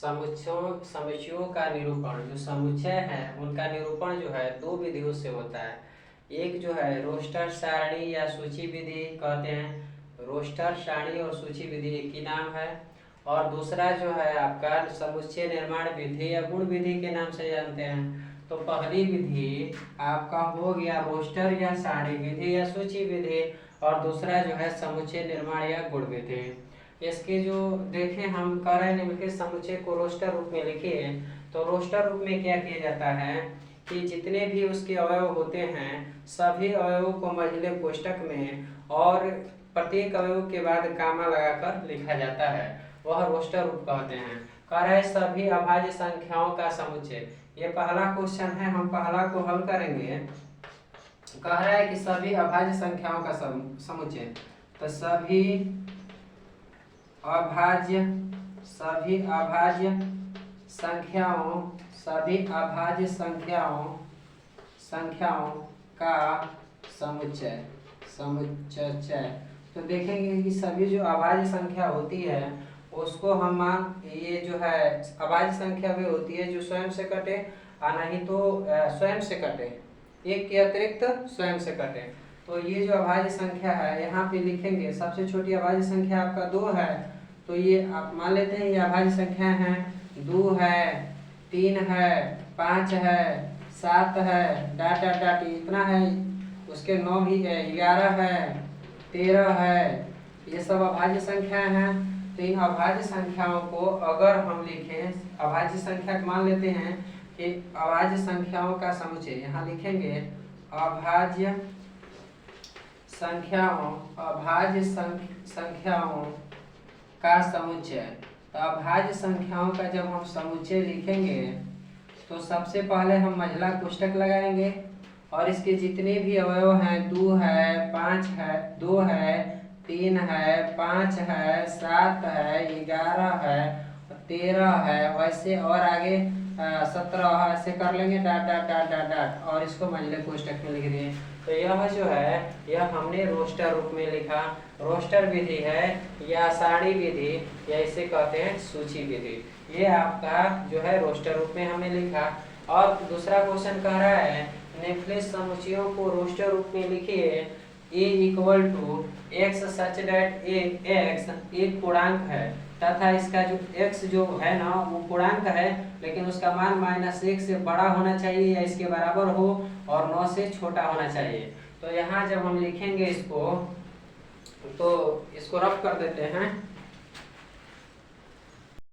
समुच्चयों का निरूपण, जो समुच्चय है उनका निरूपण जो है दो विधियों से होता है। एक जो है रोस्टर सारणी या सूची विधि कहते हैं, रोस्टर सारणी और सूची विधि एक ही नाम है। और दूसरा जो है आपका समुच्चय निर्माण विधि या गुण विधि के नाम से जानते हैं। तो पहली विधि आपका हो गया रोस्टर या सारणी विधि या सूची विधि, और दूसरा जो है समुच्चय निर्माण या गुण विधि। इसके जो देखें हम कह रहे हैं कि समुच्चय को रोस्टर रूप में लिखिए, तो रोस्टर रूप में क्या किया जाता है कि जितने भी उसके अवयव होते हैं सभी अवयवों को मंझले कोष्ठक में और प्रत्येक अवयव के बाद कामा लगाकर लिखा जाता है, वह रोस्टर रूप कहते हैं। कह रहे सभी अभाज्य संख्याओं का समुच्चय, ये पहला क्वेश्चन है, हम पहला को हल करेंगे। कह रहा है कि सभी अभाज्य संख्याओं का समुच्चय, तो सभी अभाज्य संख्याओं का समुच्चय। तो देखेंगे कि सभी जो अभाज्य संख्या होती है उसको हम ये जो है अभाज्य संख्या भी होती है जो स्वयं से कटे और नहीं तो स्वयं से कटे, एक के अतिरिक्त स्वयं से कटे। तो ये जो अभाज्य संख्या है यहाँ पे लिखेंगे, सबसे छोटी अभाज्य संख्या आपका 2 है, तो ये आप मान लेते हैं ये अभाज्य संख्या है, 2 है, 3 है, 5 है, 7 है, डाट डाट डाट इतना है, उसके 9 भी है, 11 है, 13 है, ये सब अभाज्य संख्या हैं। तो इन अभाज्य संख्याओं को अगर हम लिखें, अभाज्य संख्या मान लेते हैं कि अभाज्य संख्याओं का समुच्चय, यहाँ लिखेंगे अभाज्य संख्याओं का समुच्चय। तो अभाज्य संख्याओं का जब हम समुच्चय लिखेंगे तो सबसे पहले हम मंझला कोष्ठक लगाएंगे और इसके जितने भी अवयव हैं 2 है, 5 है, 2 है, 3 है, 5 है, 7 है, 11 है, 13 है, वैसे और आगे 17 ऐसे कर लेंगे, dot dot dot dot dot, और इसको मंझले कोष्ठक में लिख दिए। तो यह जो है यह हमने रोस्टर रूप में लिखा, रोस्टर विधि है या सारणी विधि या इसे कहते हैं सूची विधि। ये आपका जो है रोस्टर रूप में हमने लिखा। और दूसरा क्वेश्चन कह रहा है निम्नलिखित समुच्चयों को रोस्टर रूप में लिखिए। A = x such that x एक पूर्णांक है तथा इसका जो x जो है ना वो पूर्णांक है, लेकिन उसका मान -1 से बड़ा होना चाहिए या इसके बराबर हो और 9 से छोटा होना चाहिए। तो यहाँ जब हम लिखेंगे इसको तो इसको रफ कर देते हैं।